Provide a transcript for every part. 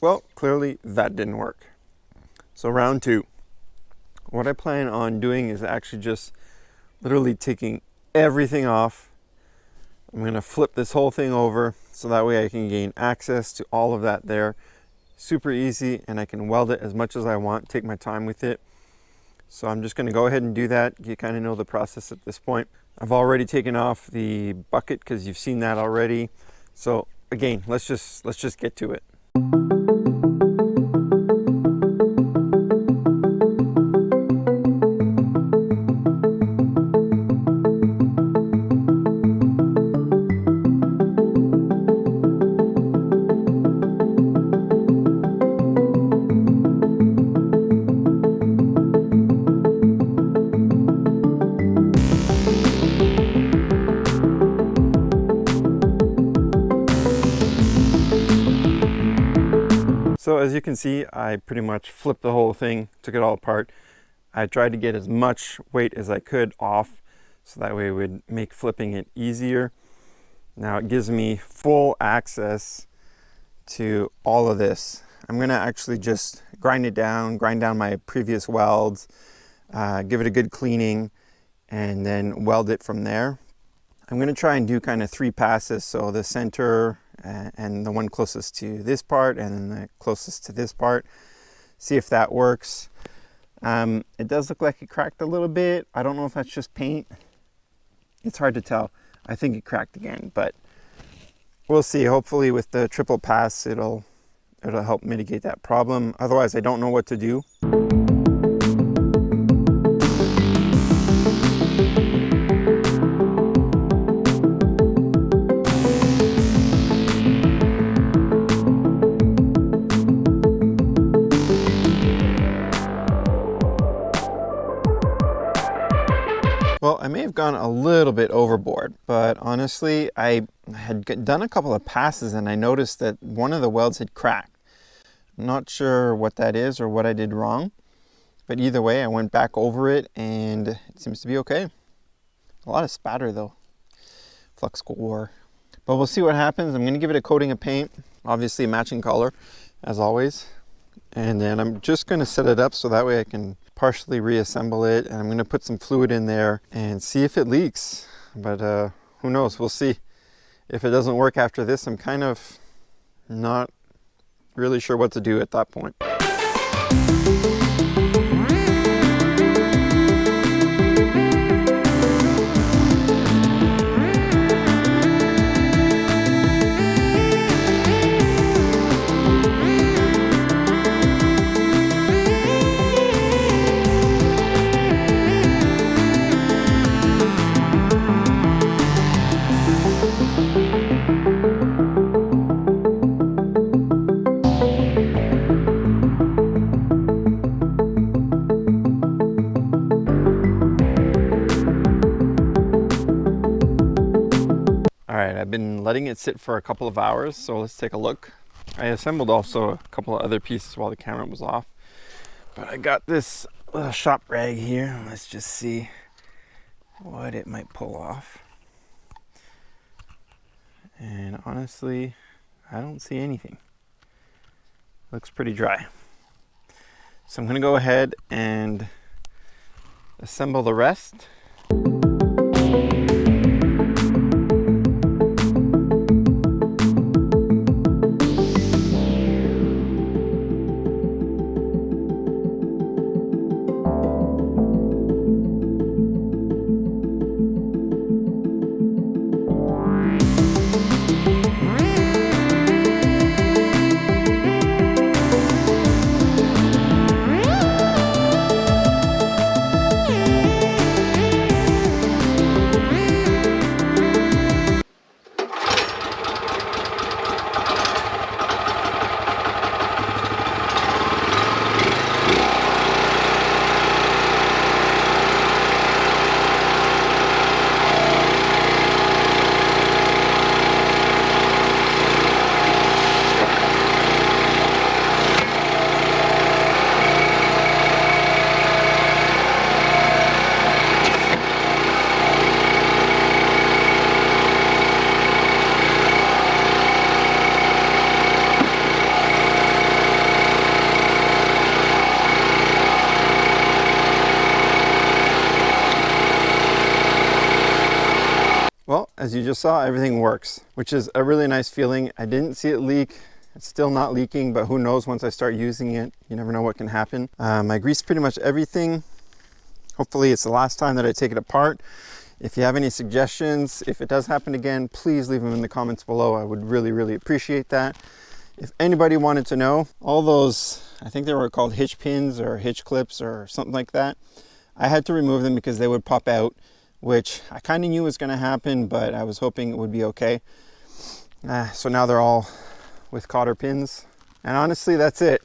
Well, clearly that didn't work. So round two. What I plan on doing is actually just literally taking everything off. I'm going to flip this whole thing over so that way I can gain access to all of that there. Super easy, and I can weld it as much as I want, take my time with it. So I'm just going to go ahead and do that. You kind of know the process at this point. I've already taken off the bucket because you've seen that already. So again, let's just get to it. So as you can see, I pretty much flipped the whole thing, took it all apart. I tried to get as much weight as I could off, so that way it would make flipping it easier. Now it gives me full access to all of this. I'm gonna actually just grind down my previous welds, give it a good cleaning, and then weld it from there. I'm gonna try and do kind of 3 passes, so the center, and the one closest to this part, and then the closest to this part. See if that works. It does look like it cracked a little bit. I don't know if that's just paint. It's hard to tell. I think it cracked again, but we'll see. Hopefully with the triple pass, it'll help mitigate that problem. Otherwise, I don't know what to do. Well, I may have gone a little bit overboard, but honestly, I had done a couple of passes and I noticed that one of the welds had cracked. I'm not sure what that is or what I did wrong, but either way, I went back over it and it seems to be okay. A lot of spatter though, flux core. But we'll see what happens. I'm gonna give it a coating of paint, obviously a matching color, as always. And then I'm just gonna set it up so that way I can partially reassemble it, and I'm going to put some fluid in there and see if it leaks, but who knows, we'll see. If it doesn't work after this, I'm kind of not really sure what to do at that point. I've been letting it sit for a couple of hours, so let's take a look. I assembled also a couple of other pieces while the camera was off, but I got this little shop rag here. Let's just see what it might pull off. And honestly, I don't see anything. Looks pretty dry. So I'm going to go ahead and assemble the rest. as you just saw, everything works, which is a really nice feeling. I didn't see it leak. It's still not leaking, but who knows, once I start using it, you never know what can happen. I greased pretty much everything. Hopefully it's the last time that I take it apart. If you have any suggestions, if it does happen again, please leave them in the comments below. I would really, really appreciate that. If anybody wanted to know, all those, I think they were called hitch pins or hitch clips or something like that, I had to remove them because they would pop out, which I kind of knew was going to happen, but I was hoping it would be okay. So now they're all with cotter pins. And honestly, that's it.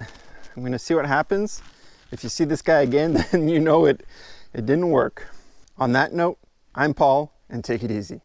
I'm going to see what happens. If you see this guy again, then you know it didn't work. On that note, I'm Paul, and take it easy.